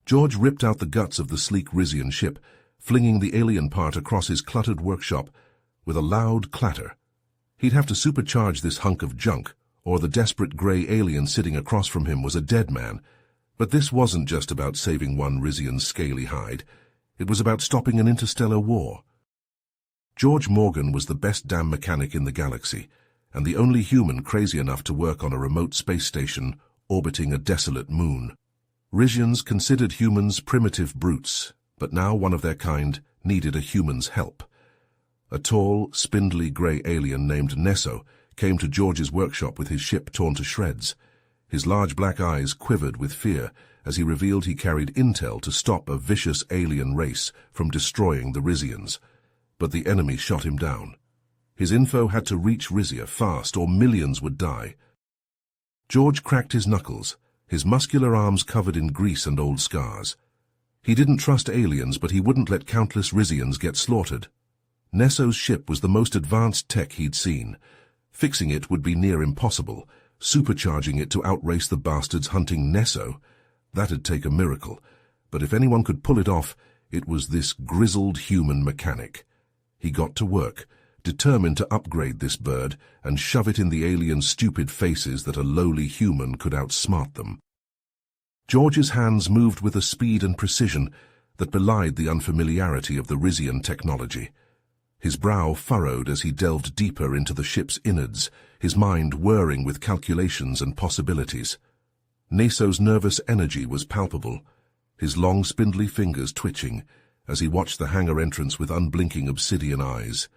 George ripped out the guts of the sleek Rizian ship, flinging the alien part across his cluttered workshop with a loud clatter. He'd have to supercharge this hunk of junk, or the desperate grey alien sitting across from him was a dead man. But this wasn't just about saving one Rizian's scaly hide. It was about stopping an interstellar war. George Morgan was the best damn mechanic in the galaxy, and the only human crazy enough to work on a remote space station orbiting a desolate moon. Rizians considered humans primitive brutes, but now one of their kind needed a human's help. A tall, spindly grey alien named Nesso came to George's workshop with his ship torn to shreds. His large black eyes quivered with fear as he revealed he carried intel to stop a vicious alien race from destroying the Rizians. But the enemy shot him down. His info had to reach Rizia fast or millions would die. George cracked his knuckles, his muscular arms covered in grease and old scars. He didn't trust aliens, but he wouldn't let countless Rizians get slaughtered. Nesso's ship was the most advanced tech he'd seen. Fixing it would be near impossible. Supercharging it to outrace the bastards hunting Nesso, that'd take a miracle. But if anyone could pull it off, it was this grizzled human mechanic. He got to work, determined to upgrade this bird and shove it in the aliens' stupid faces that a lowly human could outsmart them. George's hands moved with a speed and precision that belied the unfamiliarity of the Rizian technology. His brow furrowed as he delved deeper into the ship's innards, his mind whirring with calculations and possibilities. Nesso's nervous energy was palpable, his long spindly fingers twitching as he watched the hangar entrance with unblinking obsidian eyes.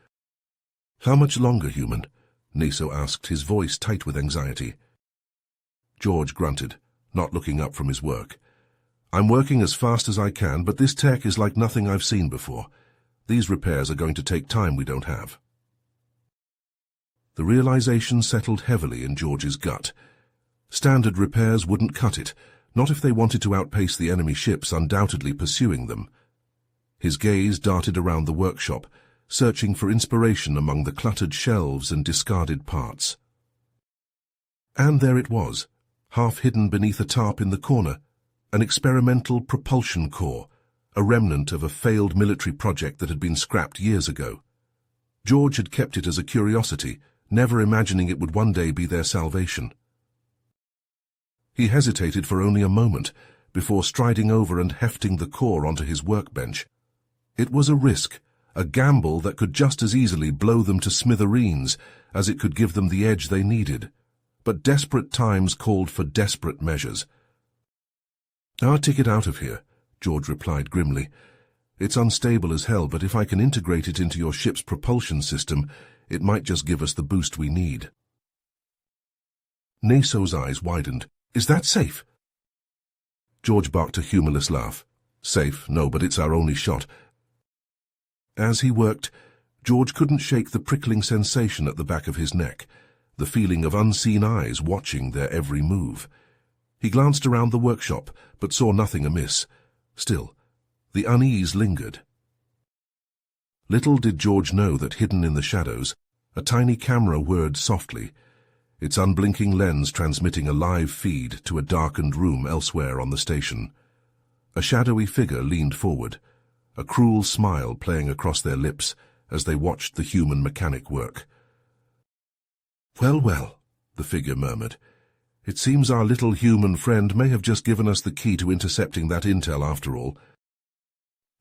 "How much longer, human?" Nesso asked, his voice tight with anxiety. George grunted, not looking up from his work. "I'm working as fast as I can, but this tech is like nothing I've seen before. These repairs are going to take time we don't have." The realization settled heavily in George's gut. Standard repairs wouldn't cut it, not if they wanted to outpace the enemy ships undoubtedly pursuing them. His gaze darted around the workshop, searching for inspiration among the cluttered shelves and discarded parts. And there it was, half hidden beneath a tarp in the corner, an experimental propulsion core, a remnant of a failed military project that had been scrapped years ago. George had kept it as a curiosity, never imagining it would one day be their salvation. He hesitated for only a moment before striding over and hefting the core onto his workbench. It was a risk, a gamble that could just as easily blow them to smithereens as it could give them the edge they needed. But desperate times called for desperate measures. "Our ticket out of here," George replied grimly. "It's unstable as hell, but if I can integrate it into your ship's propulsion system, it might just give us the boost we need." Nesso's eyes widened. "Is that safe?" George barked a humorless laugh. "Safe? No, but it's our only shot." As he worked, George couldn't shake the prickling sensation at the back of his neck, the feeling of unseen eyes watching their every move. He glanced around the workshop, but saw nothing amiss. Still, the unease lingered. Little did George know that hidden in the shadows, a tiny camera whirred softly, its unblinking lens transmitting a live feed to a darkened room elsewhere on the station. A shadowy figure leaned forward, a cruel smile playing across their lips as they watched the human mechanic work. "Well, well," the figure murmured. "It seems our little human friend may have just given us the key to intercepting that intel after all."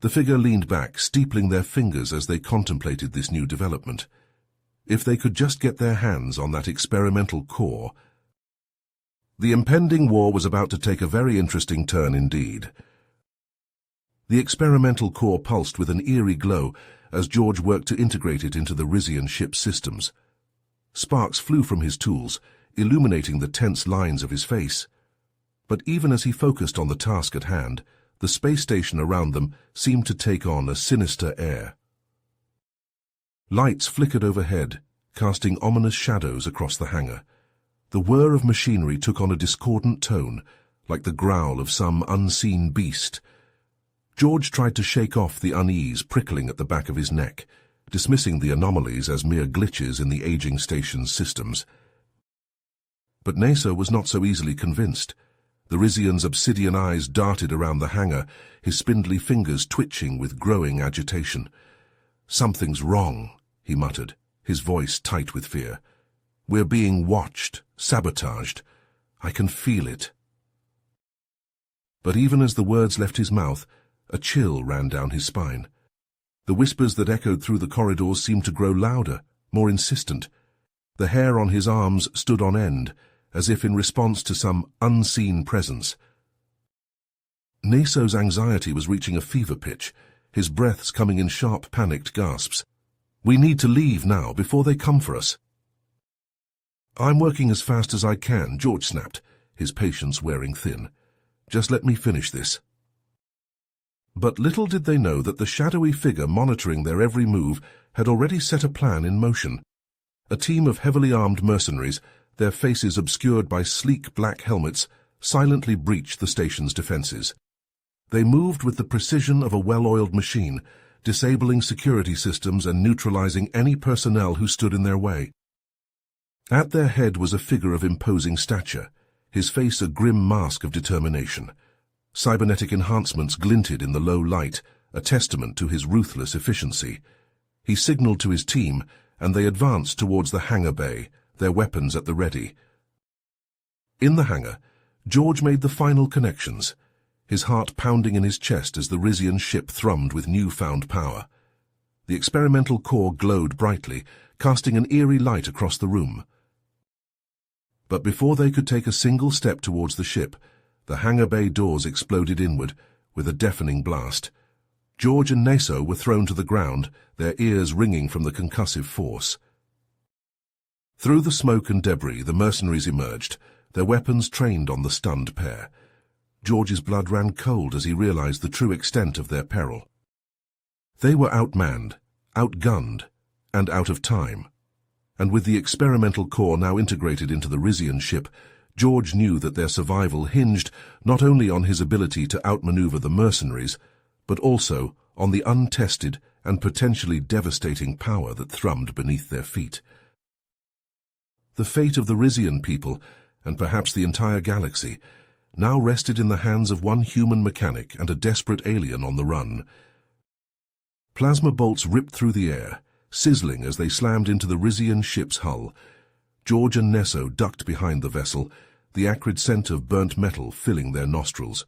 The figure leaned back, steepling their fingers as they contemplated this new development. If they could just get their hands on that experimental core. The impending war was about to take a very interesting turn indeed. The experimental core pulsed with an eerie glow as George worked to integrate it into the Rizian ship's systems. Sparks flew from his tools, illuminating the tense lines of his face. But even as he focused on the task at hand, the space station around them seemed to take on a sinister air. Lights flickered overhead, casting ominous shadows across the hangar. The whir of machinery took on a discordant tone, like the growl of some unseen beast. George tried to shake off the unease prickling at the back of his neck, dismissing the anomalies as mere glitches in the aging station's systems. But Nesso was not so easily convinced. The Rizian's obsidian eyes darted around the hangar, his spindly fingers twitching with growing agitation. "Something's wrong," he muttered, his voice tight with fear. "We're being watched, sabotaged. I can feel it." But even as the words left his mouth, a chill ran down his spine. The whispers that echoed through the corridors seemed to grow louder, more insistent. The hair on his arms stood on end, as if in response to some unseen presence. Neso's anxiety was reaching a fever pitch, his breaths coming in sharp, panicked gasps. "We need to leave now, before they come for us." "I'm working as fast as I can," George snapped, his patience wearing thin. "Just let me finish this." But little did they know that the shadowy figure monitoring their every move had already set a plan in motion. A team of heavily armed mercenaries, their faces obscured by sleek black helmets, silently breached the station's defenses. They moved with the precision of a well-oiled machine, disabling security systems and neutralizing any personnel who stood in their way. At their head was a figure of imposing stature, his face a grim mask of determination. Cybernetic enhancements glinted in the low light, a testament to his ruthless efficiency. He signaled to his team, and they advanced towards the hangar bay, their weapons at the ready. In the hangar, George made the final connections, his heart pounding in his chest as the Rizian ship thrummed with newfound power. The experimental core glowed brightly, casting an eerie light across the room. But before they could take a single step towards the ship, the hangar bay doors exploded inward with a deafening blast. George and Neso were thrown to the ground, their ears ringing from the concussive force. Through the smoke and debris, the mercenaries emerged, their weapons trained on the stunned pair. George's blood ran cold as he realized the true extent of their peril. They were outmanned, outgunned, and out of time. And with the experimental core now integrated into the Rizian ship, George knew that their survival hinged not only on his ability to outmaneuver the mercenaries, but also on the untested and potentially devastating power that thrummed beneath their feet. The fate of the Rizian people, and perhaps the entire galaxy, now rested in the hands of one human mechanic and a desperate alien on the run. Plasma bolts ripped through the air, sizzling as they slammed into the Rizian ship's hull. George and Neso ducked behind the vessel, the acrid scent of burnt metal filling their nostrils.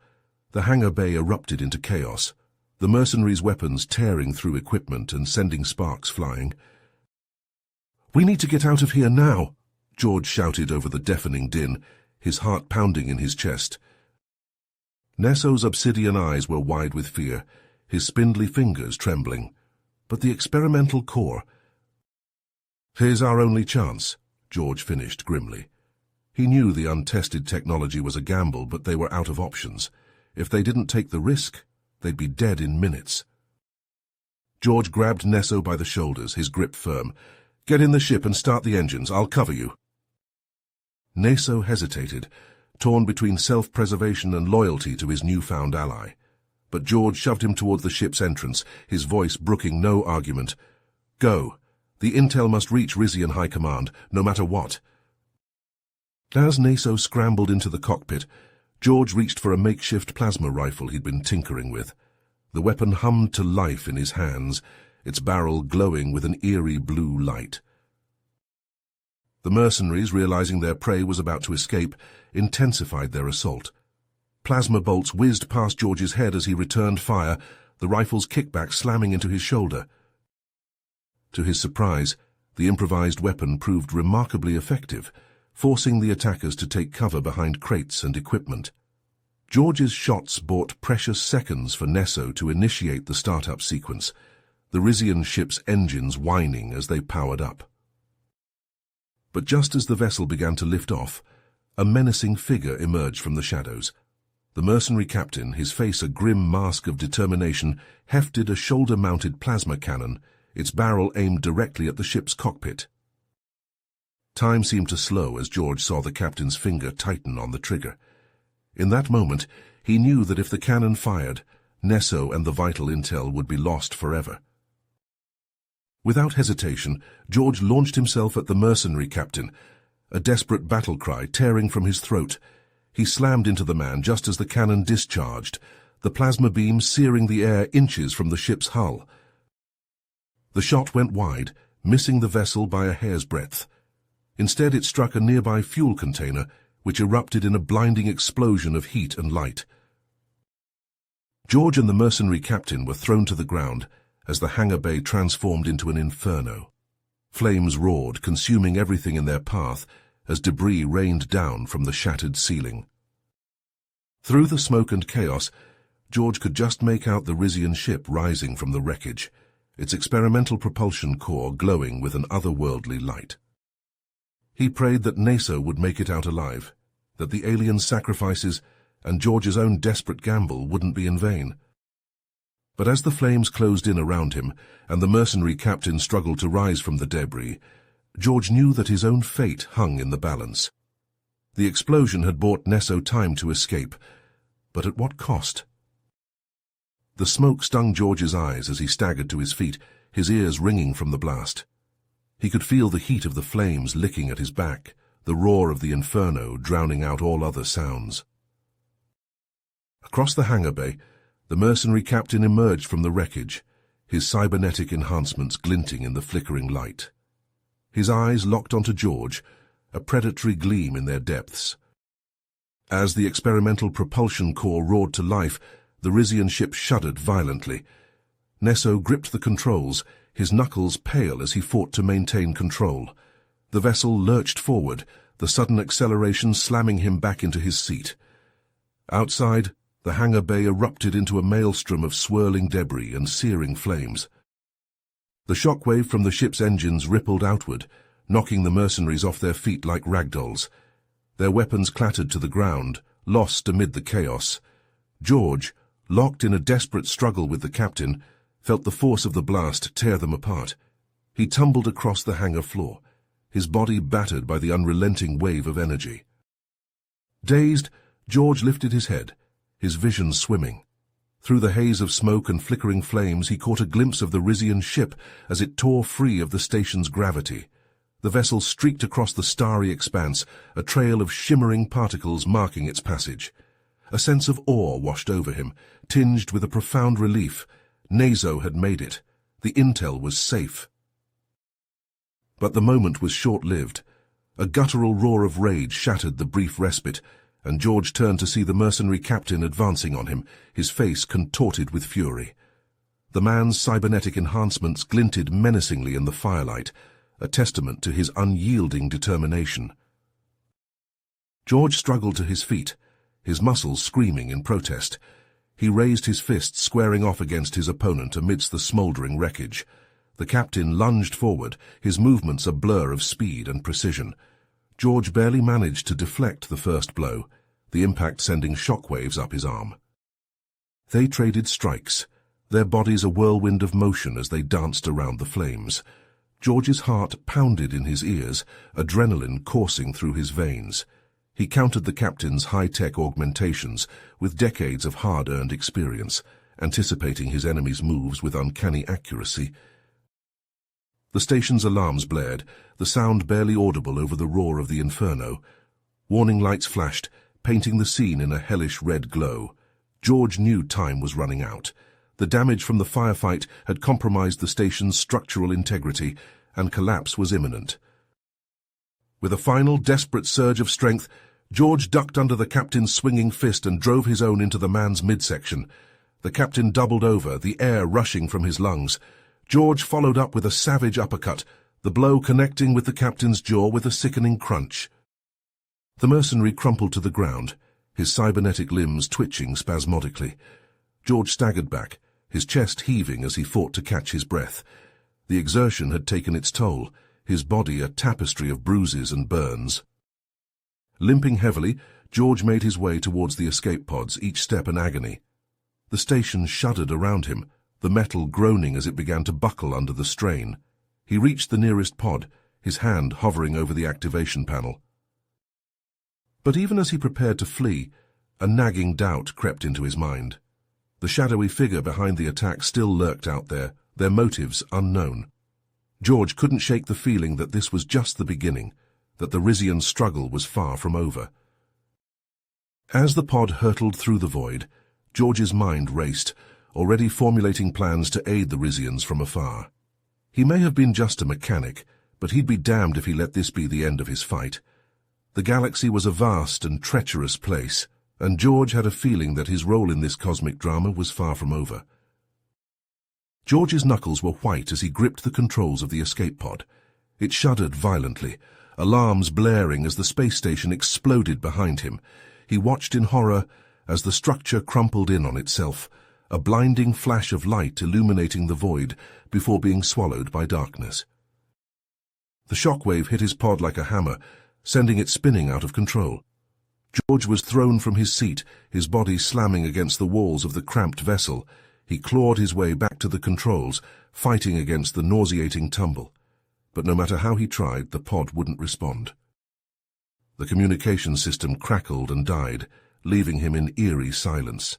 The hangar bay erupted into chaos, the mercenaries' weapons tearing through equipment and sending sparks flying. "We need to get out of here now," George shouted over the deafening din, his heart pounding in his chest. Neso's obsidian eyes were wide with fear, his spindly fingers trembling. But the experimental core— "Here's our only chance," George finished grimly. He knew the untested technology was a gamble, but they were out of options. If they didn't take the risk, they'd be dead in minutes. George grabbed Neso by the shoulders, his grip firm. "Get in the ship and start the engines. I'll cover you." Neso hesitated, torn between self-preservation and loyalty to his newfound ally. But George shoved him toward the ship's entrance, his voice brooking no argument. "Go. The intel must reach Rizian High Command, no matter what." As Neso scrambled into the cockpit, George reached for a makeshift plasma rifle he'd been tinkering with. The weapon hummed to life in his hands, its barrel glowing with an eerie blue light. The mercenaries, realizing their prey was about to escape, intensified their assault. Plasma bolts whizzed past George's head as he returned fire, the rifle's kickback slamming into his shoulder. To his surprise, the improvised weapon proved remarkably effective, forcing the attackers to take cover behind crates and equipment. George's shots bought precious seconds for Neso to initiate the startup sequence, the Rizian ship's engines whining as they powered up. But just as the vessel began to lift off, a menacing figure emerged from the shadows. The mercenary captain, his face a grim mask of determination, hefted a shoulder-mounted plasma cannon, its barrel aimed directly at the ship's cockpit. Time seemed to slow as George saw the captain's finger tighten on the trigger. In that moment, he knew that if the cannon fired, Neso and the vital intel would be lost forever. Without hesitation, George launched himself at the mercenary captain, a desperate battle cry tearing from his throat. He slammed into the man just as the cannon discharged, the plasma beam searing the air inches from the ship's hull. The shot went wide, missing the vessel by a hair's breadth. Instead, it struck a nearby fuel container, which erupted in a blinding explosion of heat and light. George and the mercenary captain were thrown to the ground as the hangar bay transformed into an inferno. Flames roared, consuming everything in their path as debris rained down from the shattered ceiling. Through the smoke and chaos, George could just make out the Rizian ship rising from the wreckage, its experimental propulsion core glowing with an otherworldly light. He prayed that Neso would make it out alive, that the alien sacrifices and George's own desperate gamble wouldn't be in vain. But as the flames closed in around him and the mercenary captain struggled to rise from the debris, George knew that his own fate hung in the balance. The explosion had bought Neso time to escape, but at what cost? The smoke stung George's eyes as he staggered to his feet, his ears ringing from the blast. He could feel the heat of the flames licking at his back, the roar of the inferno drowning out all other sounds. Across the hangar bay, the mercenary captain emerged from the wreckage, his cybernetic enhancements glinting in the flickering light. His eyes locked onto George, a predatory gleam in their depths. As the experimental propulsion core roared to life, the Rizian ship shuddered violently. Neso gripped the controls, his knuckles pale as he fought to maintain control. The vessel lurched forward, the sudden acceleration slamming him back into his seat. Outside, the hangar bay erupted into a maelstrom of swirling debris and searing flames. The shockwave from the ship's engines rippled outward, knocking the mercenaries off their feet like ragdolls. Their weapons clattered to the ground, lost amid the chaos. George, locked in a desperate struggle with the captain, felt the force of the blast tear them apart. He tumbled across the hangar floor, his body battered by the unrelenting wave of energy. Dazed, George lifted his head, his vision swimming. Through the haze of smoke and flickering flames, he caught a glimpse of the Rizian ship as it tore free of the station's gravity. The vessel streaked across the starry expanse, a trail of shimmering particles marking its passage. A sense of awe washed over him, tinged with a profound relief. Neso had made it. The intel was safe. But the moment was short-lived. A guttural roar of rage shattered the brief respite, and George turned to see the mercenary captain advancing on him, his face contorted with fury. The man's cybernetic enhancements glinted menacingly in the firelight, a testament to his unyielding determination. George struggled to his feet, his muscles screaming in protest. He raised his fists, squaring off against his opponent amidst the smouldering wreckage. The captain lunged forward, his movements a blur of speed and precision. George barely managed to deflect the first blow, the impact sending shockwaves up his arm. They traded strikes, their bodies a whirlwind of motion as they danced around the flames. George's heart pounded in his ears, adrenaline coursing through his veins. He countered the captain's high-tech augmentations with decades of hard-earned experience, anticipating his enemy's moves with uncanny accuracy. The station's alarms blared, the sound barely audible over the roar of the inferno. Warning lights flashed, painting the scene in a hellish red glow. George knew time was running out. The damage from the firefight had compromised the station's structural integrity, and collapse was imminent. With a final, desperate surge of strength, George ducked under the captain's swinging fist and drove his own into the man's midsection. The captain doubled over, the air rushing from his lungs. George followed up with a savage uppercut, the blow connecting with the captain's jaw with a sickening crunch. The mercenary crumpled to the ground, his cybernetic limbs twitching spasmodically. George staggered back, his chest heaving as he fought to catch his breath. The exertion had taken its toll, his body a tapestry of bruises and burns. Limping heavily, George made his way towards the escape pods, each step an agony. The station shuddered around him, the metal groaning as it began to buckle under the strain. He reached the nearest pod, his hand hovering over the activation panel. But even as he prepared to flee, a nagging doubt crept into his mind. The shadowy figure behind the attack still lurked out there, their motives unknown. George couldn't shake the feeling that this was just the beginning, that the Rizian struggle was far from over. As the pod hurtled through the void, George's mind raced, already formulating plans to aid the Rizians from afar. He may have been just a mechanic, but he'd be damned if he let this be the end of his fight. The galaxy was a vast and treacherous place, and George had a feeling that his role in this cosmic drama was far from over. George's knuckles were white as he gripped the controls of the escape pod. It shuddered violently, alarms blaring as the space station exploded behind him. He watched in horror as the structure crumpled in on itself, a blinding flash of light illuminating the void before being swallowed by darkness. The shockwave hit his pod like a hammer, sending it spinning out of control. George was thrown from his seat, his body slamming against the walls of the cramped vessel. He clawed his way back to the controls, fighting against the nauseating tumble. But no matter how he tried, the pod wouldn't respond. The communication system crackled and died, leaving him in eerie silence.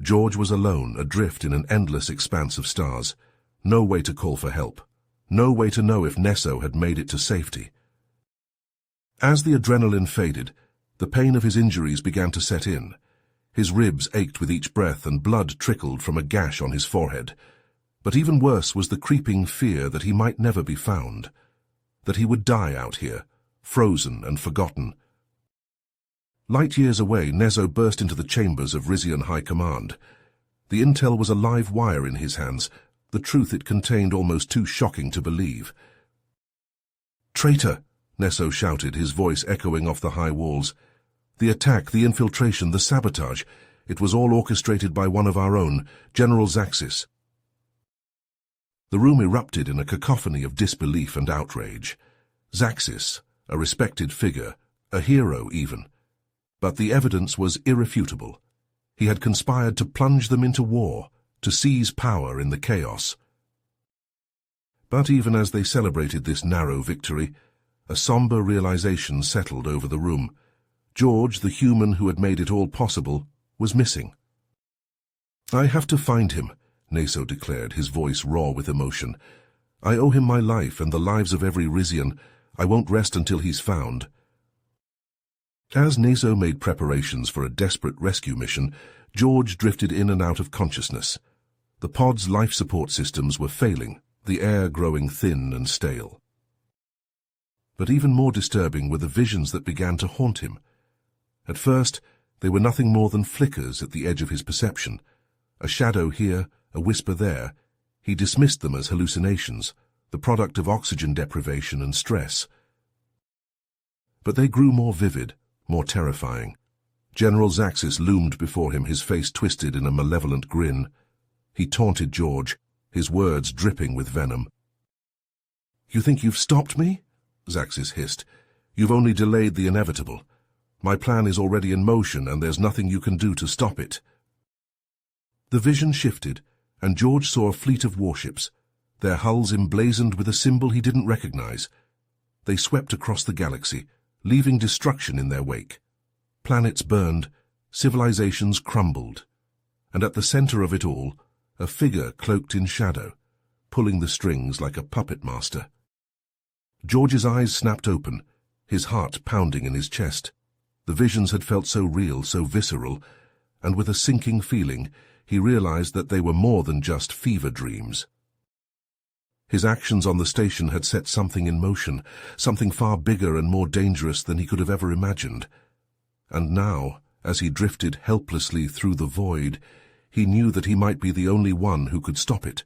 George was alone, adrift in an endless expanse of stars. No way to call for help. No way to know if Nesso had made it to safety. As the adrenaline faded, the pain of his injuries began to set in. His ribs ached with each breath and blood trickled from a gash on his forehead. But even worse was the creeping fear that he might never be found, that he would die out here, frozen and forgotten. Light years away, Nesso burst into the chambers of Rizian High Command. The intel was a live wire in his hands, the truth it contained almost too shocking to believe. "Traitor!" Nesso shouted, his voice echoing off the high walls. "The attack, the infiltration, the sabotage, it was all orchestrated by one of our own, General Zaxis." The room erupted in a cacophony of disbelief and outrage. Zaxis, a respected figure, a hero even. But the evidence was irrefutable. He had conspired to plunge them into war, to seize power in the chaos. But even as they celebrated this narrow victory, a somber realization settled over the room. George, the human who had made it all possible, was missing. "I have to find him," Nesso declared, his voice raw with emotion. "I owe him my life and the lives of every Rizian. I won't rest until he's found." As Nesso made preparations for a desperate rescue mission, George drifted in and out of consciousness. The pod's life support systems were failing, the air growing thin and stale. But even more disturbing were the visions that began to haunt him. At first, they were nothing more than flickers at the edge of his perception. A shadow here, a whisper there. He dismissed them as hallucinations, the product of oxygen deprivation and stress. But they grew more vivid, more terrifying. General Zaxis loomed before him, his face twisted in a malevolent grin. He taunted George, his words dripping with venom. "You think you've stopped me?" Zaxis hissed. "You've only delayed the inevitable. My plan is already in motion, and there's nothing you can do to stop it." The vision shifted, and George saw a fleet of warships, their hulls emblazoned with a symbol he didn't recognize. They swept across the galaxy, leaving destruction in their wake. Planets burned, civilizations crumbled, and at the center of it all, a figure cloaked in shadow, pulling the strings like a puppet master. George's eyes snapped open, his heart pounding in his chest. The visions had felt so real, so visceral, and with a sinking feeling, he realized that they were more than just fever dreams. His actions on the station had set something in motion, something far bigger and more dangerous than he could have ever imagined. And now, as he drifted helplessly through the void, he knew that he might be the only one who could stop it.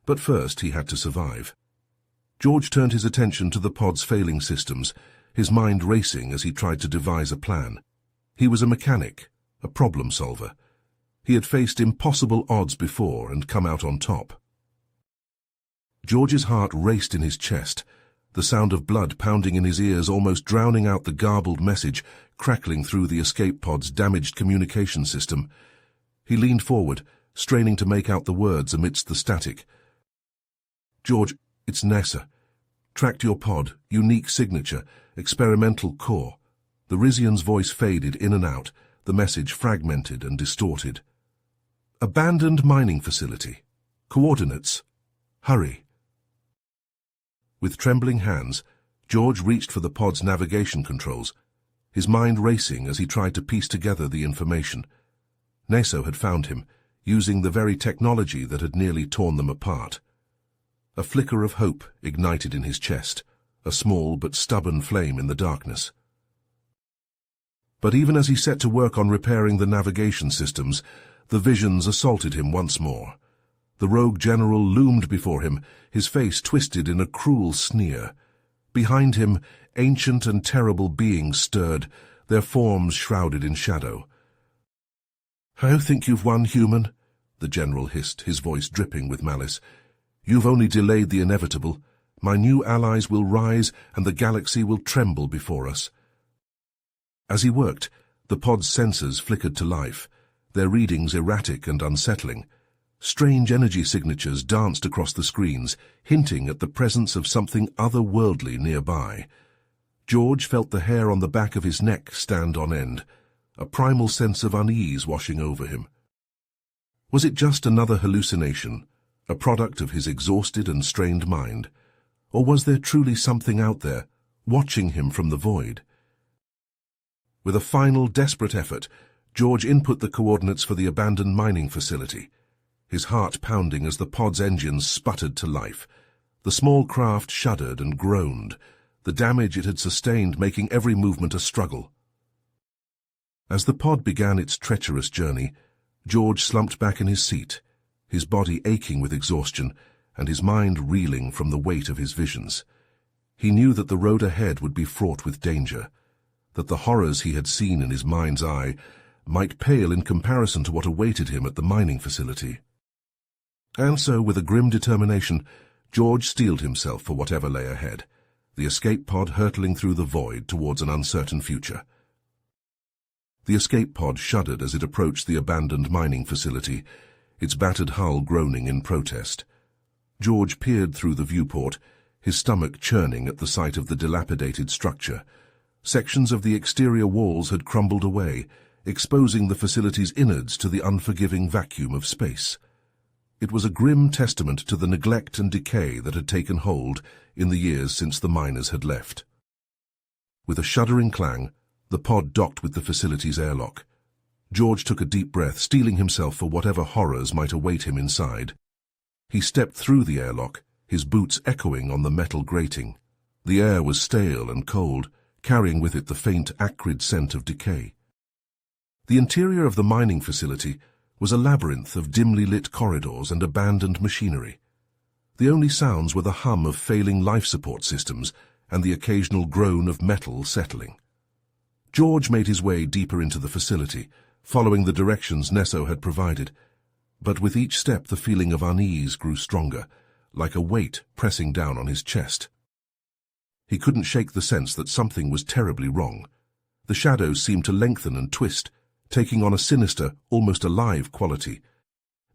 But first he had to survive. George turned his attention to the pod's failing systems, his mind racing as he tried to devise a plan. He was a mechanic, a problem solver. He had faced impossible odds before and come out on top. George's heart raced in his chest, the sound of blood pounding in his ears almost drowning out the garbled message crackling through the escape pod's damaged communication system. He leaned forward, straining to make out the words amidst the static. "George, it's Nessa. Tracked your pod, unique signature, experimental core." The Rizian's voice faded in and out, the message fragmented and distorted. "Abandoned mining facility. Coordinates. Hurry." With trembling hands, George reached for the pod's navigation controls. his mind racing as he tried to piece together the information. Neso had found him, using the very technology that had nearly torn them apart. A flicker of hope ignited in his chest, a small but stubborn flame in the darkness. But even as he set to work on repairing the navigation systems, the visions assaulted him once more. The rogue general loomed before him, his face twisted in a cruel sneer. Behind him, ancient and terrible beings stirred, their forms shrouded in shadow. "I think you've won, human," the general hissed, his voice dripping with malice. "You've only delayed the inevitable. My new allies will rise, and the galaxy will tremble before us." As he worked, the pod's sensors flickered to life, their readings erratic and unsettling. Strange energy signatures danced across the screens, hinting at the presence of something otherworldly nearby. George felt the hair on the back of his neck stand on end, a primal sense of unease washing over him. Was it just another hallucination, a product of his exhausted and strained mind? Or was there truly something out there, watching him from the void? With a final, desperate effort, George input the coordinates for the abandoned mining facility, his heart pounding as the pod's engines sputtered to life. The small craft shuddered and groaned, the damage it had sustained making every movement a struggle. As the pod began its treacherous journey, George slumped back in his seat, his body aching with exhaustion and his mind reeling from the weight of his visions. He knew that the road ahead would be fraught with danger, that the horrors he had seen in his mind's eye might pale in comparison to what awaited him at the mining facility. And so, with a grim determination, George steeled himself for whatever lay ahead, the escape pod hurtling through the void towards an uncertain future. The escape pod shuddered as it approached the abandoned mining facility, its battered hull groaning in protest. George peered through the viewport, his stomach churning at the sight of the dilapidated structure. Sections of the exterior walls had crumbled away, exposing the facility's innards to the unforgiving vacuum of space. It was a grim testament to the neglect and decay that had taken hold in the years since the miners had left. With a shuddering clang, the pod docked with the facility's airlock. George took a deep breath, steeling himself for whatever horrors might await him inside. He stepped through the airlock, his boots echoing on the metal grating. The air was stale and cold, carrying with it the faint, acrid scent of decay. The interior of the mining facility was a labyrinth of dimly lit corridors and abandoned machinery. The only sounds were the hum of failing life support systems and the occasional groan of metal settling. George made his way deeper into the facility, following the directions Neso had provided, but with each step the feeling of unease grew stronger, like a weight pressing down on his chest. He couldn't shake the sense that something was terribly wrong. The shadows seemed to lengthen and twist, taking on a sinister, almost alive quality.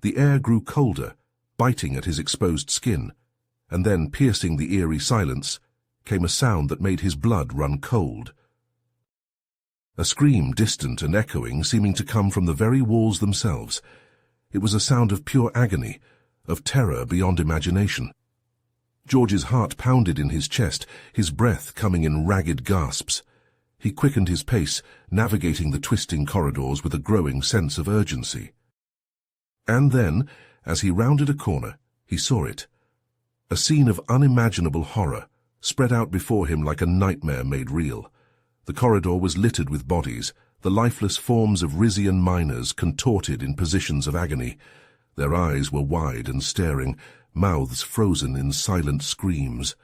The air grew colder, biting at his exposed skin, and then, piercing the eerie silence, came a sound that made his blood run cold. A scream, distant and echoing, seeming to come from the very walls themselves. It was a sound of pure agony, of terror beyond imagination. George's heart pounded in his chest, his breath coming in ragged gasps. He quickened his pace, navigating the twisting corridors with a growing sense of urgency. And then, as he rounded a corner, he saw it. A scene of unimaginable horror, spread out before him like a nightmare made real. The corridor was littered with bodies, the lifeless forms of Rizian miners contorted in positions of agony. Their eyes were wide and staring, mouths frozen in silent screams.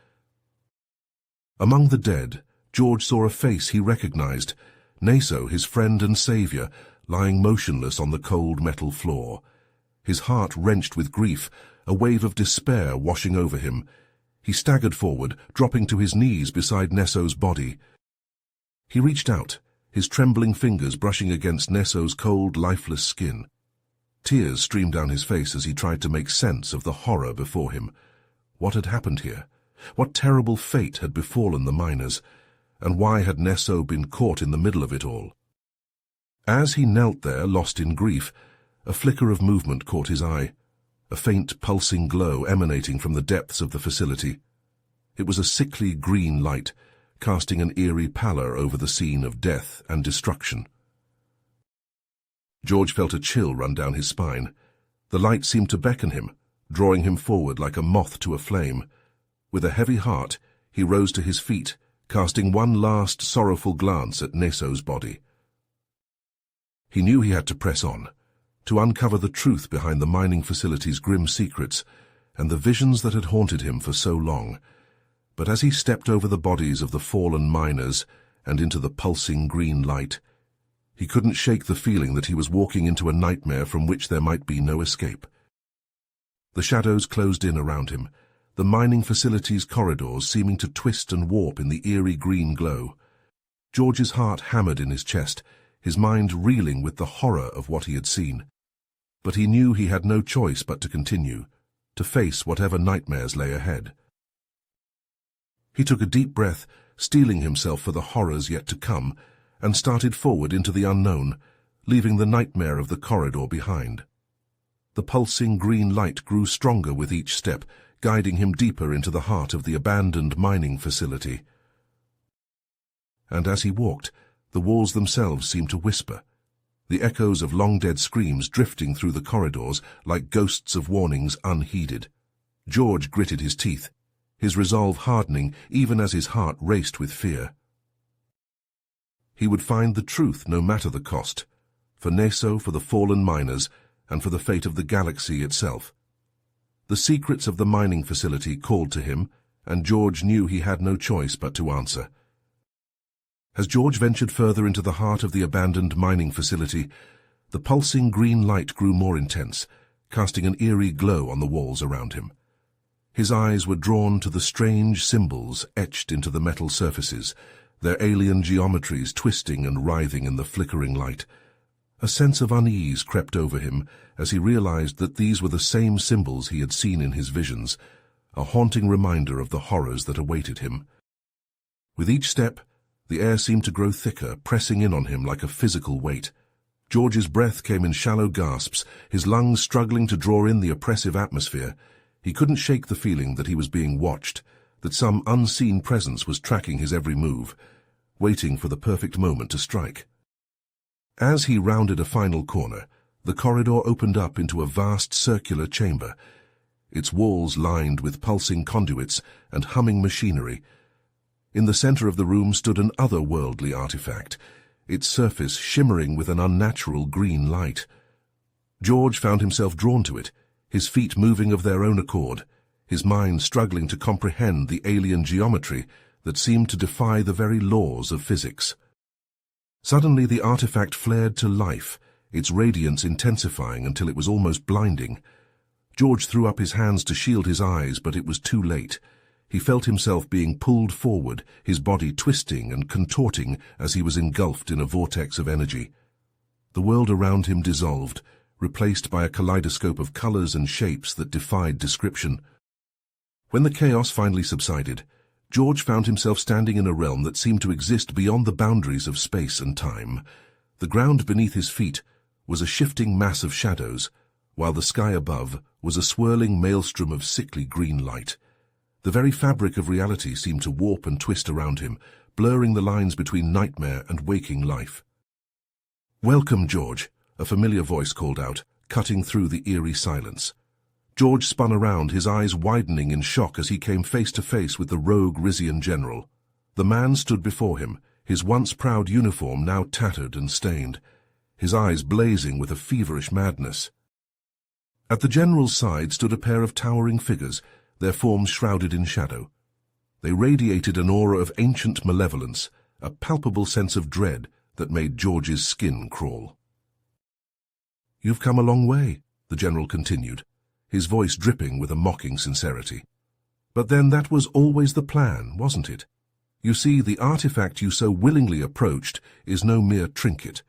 Among the dead, George saw a face he recognized, Neso, his friend and savior, lying motionless on the cold metal floor. His heart wrenched with grief, a wave of despair washing over him. He staggered forward, dropping to his knees beside Neso's body. He reached out, his trembling fingers brushing against Neso's cold, lifeless skin. Tears streamed down his face as he tried to make sense of the horror before him. What had happened here? What terrible fate had befallen the miners? And why had Neso been caught in the middle of it all? As he knelt there, lost in grief, a flicker of movement caught his eye, a faint pulsing glow emanating from the depths of the facility. It was a sickly green light, casting an eerie pallor over the scene of death and destruction. George felt a chill run down his spine. The light seemed to beckon him, drawing him forward like a moth to a flame. With a heavy heart, he rose to his feet, casting one last sorrowful glance at Neso's body. He knew he had to press on, to uncover the truth behind the mining facility's grim secrets and the visions that had haunted him for so long. But as he stepped over the bodies of the fallen miners and into the pulsing green light, he couldn't shake the feeling that he was walking into a nightmare from which there might be no escape. The shadows closed in around him, the mining facility's corridors seeming to twist and warp in the eerie green glow. George's heart hammered in his chest, his mind reeling with the horror of what he had seen. But he knew he had no choice but to continue, to face whatever nightmares lay ahead. He took a deep breath, steeling himself for the horrors yet to come, and started forward into the unknown, leaving the nightmare of the corridor behind. The pulsing green light grew stronger with each step, guiding him deeper into the heart of the abandoned mining facility. And as he walked, the walls themselves seemed to whisper, the echoes of long-dead screams drifting through the corridors like ghosts of warnings unheeded. George gritted his teeth, his resolve hardening even as his heart raced with fear. He would find the truth no matter the cost, for Neso, for the fallen miners, and for the fate of the galaxy itself. The secrets of the mining facility called to him, and George knew he had no choice but to answer. As George ventured further into the heart of the abandoned mining facility, the pulsing green light grew more intense, casting an eerie glow on the walls around him. His eyes were drawn to the strange symbols etched into the metal surfaces, their alien geometries twisting and writhing in the flickering light. A sense of unease crept over him as he realized that these were the same symbols he had seen in his visions, a haunting reminder of the horrors that awaited him. With each step, the air seemed to grow thicker, pressing in on him like a physical weight. George's breath came in shallow gasps, his lungs struggling to draw in the oppressive atmosphere. He couldn't shake the feeling that he was being watched, that some unseen presence was tracking his every move, waiting for the perfect moment to strike. As he rounded a final corner, the corridor opened up into a vast circular chamber, its walls lined with pulsing conduits and humming machinery. In the center of the room stood an otherworldly artifact, its surface shimmering with an unnatural green light. George found himself drawn to it, his feet moving of their own accord, his mind struggling to comprehend the alien geometry that seemed to defy the very laws of physics. Suddenly the artifact flared to life, its radiance intensifying until it was almost blinding. George threw up his hands to shield his eyes, but it was too late. He felt himself being pulled forward, his body twisting and contorting as he was engulfed in a vortex of energy. The world around him dissolved, replaced by a kaleidoscope of colors and shapes that defied description. When the chaos finally subsided, George found himself standing in a realm that seemed to exist beyond the boundaries of space and time. The ground beneath his feet was a shifting mass of shadows, while the sky above was a swirling maelstrom of sickly green light. The very fabric of reality seemed to warp and twist around him, blurring the lines between nightmare and waking life. "Welcome, George," a familiar voice called out, cutting through the eerie silence. George spun around, his eyes widening in shock as he came face to face with the rogue Rizian general. The man stood before him, his once proud uniform now tattered and stained, his eyes blazing with a feverish madness. At the general's side stood a pair of towering figures, their forms shrouded in shadow. They radiated an aura of ancient malevolence, a palpable sense of dread that made George's skin crawl. "You've come a long way," the general continued, his voice dripping with a mocking sincerity. "But then that was always the plan, wasn't it? You see, the artifact you so willingly approached is no mere trinket.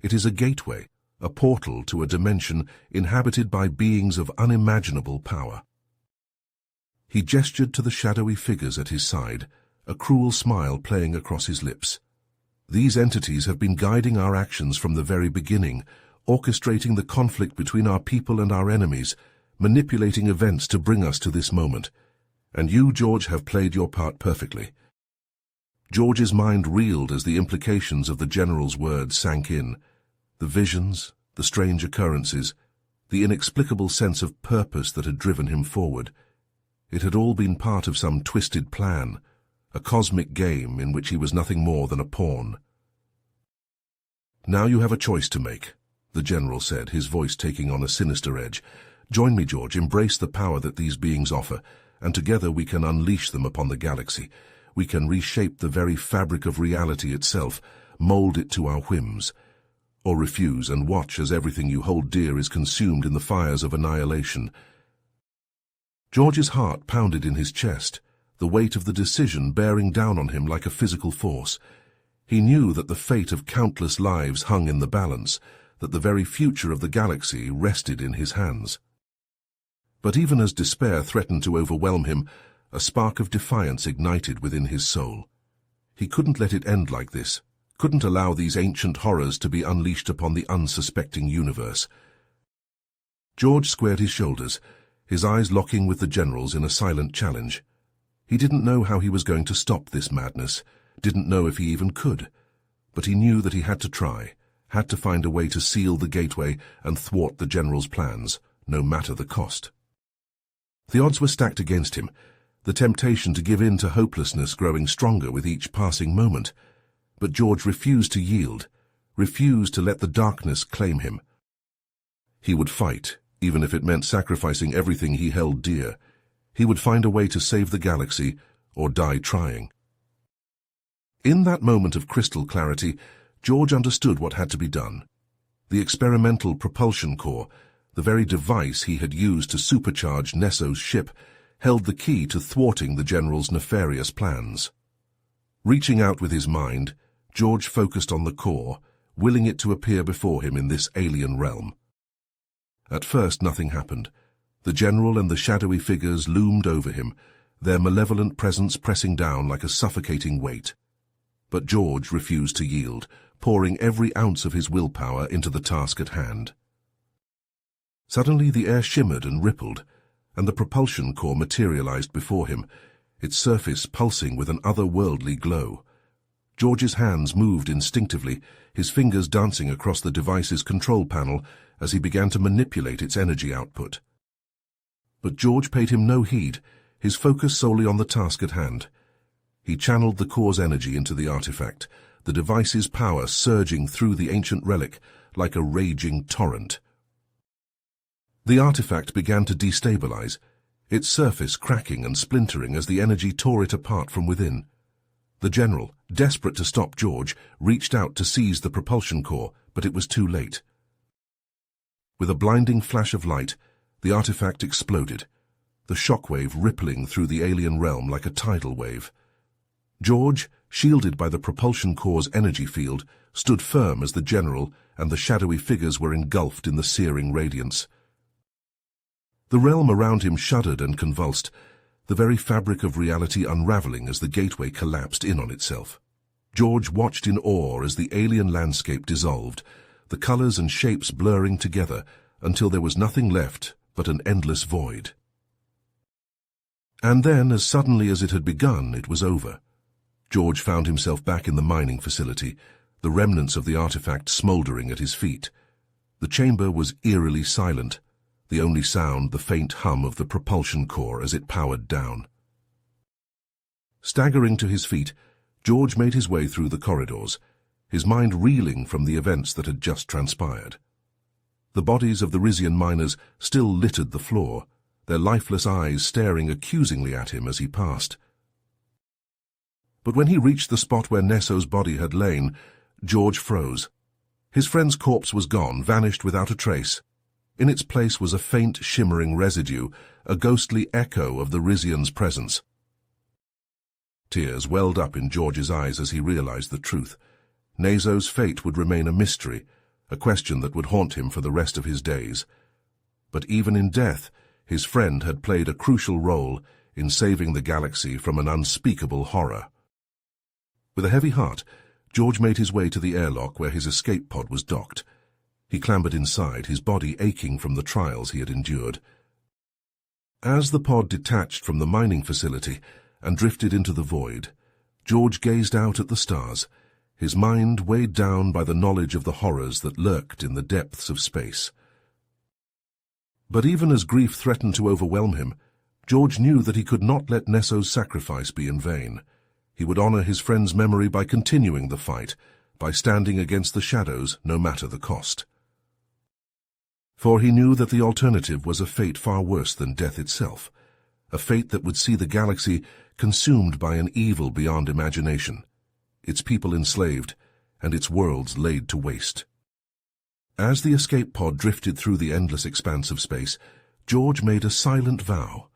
It is a gateway, a portal to a dimension inhabited by beings of unimaginable power." He gestured to the shadowy figures at his side, a cruel smile playing across his lips. "These entities have been guiding our actions from the very beginning, orchestrating the conflict between our people and our enemies, manipulating events to bring us to this moment. And you, George, have played your part perfectly. George's mind reeled as the implications of the general's words sank in. The visions, the strange occurrences, the inexplicable sense of purpose that had driven him forward. It had all been part of some twisted plan, a cosmic game in which he was nothing more than a pawn. "Now you have a choice to make," the general said, his voice taking on a sinister edge. "Join me, George, embrace the power that these beings offer, and together we can unleash them upon the galaxy. We can reshape the very fabric of reality itself, mold it to our whims. Or refuse and watch as everything you hold dear is consumed in the fires of annihilation." George's heart pounded in his chest, the weight of the decision bearing down on him like a physical force. He knew that the fate of countless lives hung in the balance, that the very future of the galaxy rested in his hands. But even as despair threatened to overwhelm him, a spark of defiance ignited within his soul. He couldn't let it end like this, couldn't allow these ancient horrors to be unleashed upon the unsuspecting universe. George squared his shoulders, his eyes locking with the general's in a silent challenge. He didn't know how he was going to stop this madness, didn't know if he even could, but he knew that he had to try, had to find a way to seal the gateway and thwart the general's plans, no matter the cost. The odds were stacked against him, the temptation to give in to hopelessness growing stronger with each passing moment. But George refused to yield, refused to let the darkness claim him. He would fight, even if it meant sacrificing everything he held dear. He would find a way to save the galaxy, or die trying. In that moment of crystal clarity, George understood what had to be done. The experimental propulsion core, the very device he had used to supercharge Nesso's ship, held the key to thwarting the general's nefarious plans. Reaching out with his mind, George focused on the core, willing it to appear before him in this alien realm. At first nothing happened. The general and the shadowy figures loomed over him, their malevolent presence pressing down like a suffocating weight. But George refused to yield, pouring every ounce of his willpower into the task at hand. Suddenly the air shimmered and rippled, and the propulsion core materialized before him, its surface pulsing with an otherworldly glow. George's hands moved instinctively, his fingers dancing across the device's control panel as he began to manipulate its energy output. But George paid him no heed, his focus solely on the task at hand. He channeled the core's energy into the artifact, the device's power surging through the ancient relic like a raging torrent. The artifact began to destabilize, its surface cracking and splintering as the energy tore it apart from within. The general, desperate to stop George, reached out to seize the propulsion core, but it was too late. With a blinding flash of light, the artifact exploded, the shockwave rippling through the alien realm like a tidal wave. George, shielded by the propulsion core's energy field, stood firm as the general and the shadowy figures were engulfed in the searing radiance. The realm around him shuddered and convulsed, the very fabric of reality unraveling as the gateway collapsed in on itself. George watched in awe as the alien landscape dissolved, the colors and shapes blurring together until there was nothing left but an endless void. And then, as suddenly as it had begun, it was over. George found himself back in the mining facility, the remnants of the artifact smoldering at his feet. The chamber was eerily silent, the only sound the faint hum of the propulsion core as it powered down. Staggering to his feet, George made his way through the corridors, his mind reeling from the events that had just transpired. The bodies of the Rizian miners still littered the floor, their lifeless eyes staring accusingly at him as he passed. But when he reached the spot where Nesso's body had lain, George froze. His friend's corpse was gone, vanished without a trace. In its place was a faint, shimmering residue, a ghostly echo of the Rizian's presence. Tears welled up in George's eyes as he realized the truth. Nesso's fate would remain a mystery, a question that would haunt him for the rest of his days. But even in death, his friend had played a crucial role in saving the galaxy from an unspeakable horror. With a heavy heart, George made his way to the airlock where his escape pod was docked. He clambered inside, his body aching from the trials he had endured. As the pod detached from the mining facility and drifted into the void, George gazed out at the stars, his mind weighed down by the knowledge of the horrors that lurked in the depths of space. But even as grief threatened to overwhelm him, George knew that he could not let Nesso's sacrifice be in vain. He would honor his friend's memory by continuing the fight, by standing against the shadows no matter the cost. For he knew that the alternative was a fate far worse than death itself, a fate that would see the galaxy consumed by an evil beyond imagination, its people enslaved, and its worlds laid to waste. As the escape pod drifted through the endless expanse of space, George made a silent vow.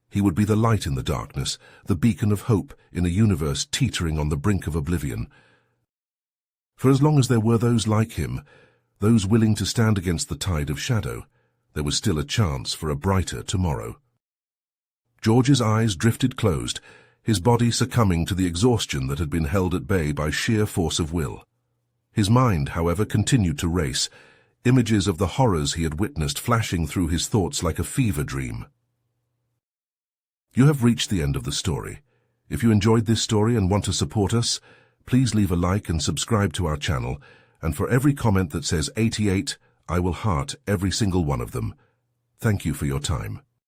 He would be the light in the darkness, the beacon of hope in a universe teetering on the brink of oblivion. For as long as there were those like him, those willing to stand against the tide of shadow, there was still a chance for a brighter tomorrow. George's eyes drifted closed, his body succumbing to the exhaustion that had been held at bay by sheer force of will. His mind, however, continued to race, images of the horrors he had witnessed flashing through his thoughts like a fever dream. You have reached the end of the story. If you enjoyed this story and want to support us, please leave a like and subscribe to our channel, and for every comment that says 88, I will heart every single one of them. Thank you for your time.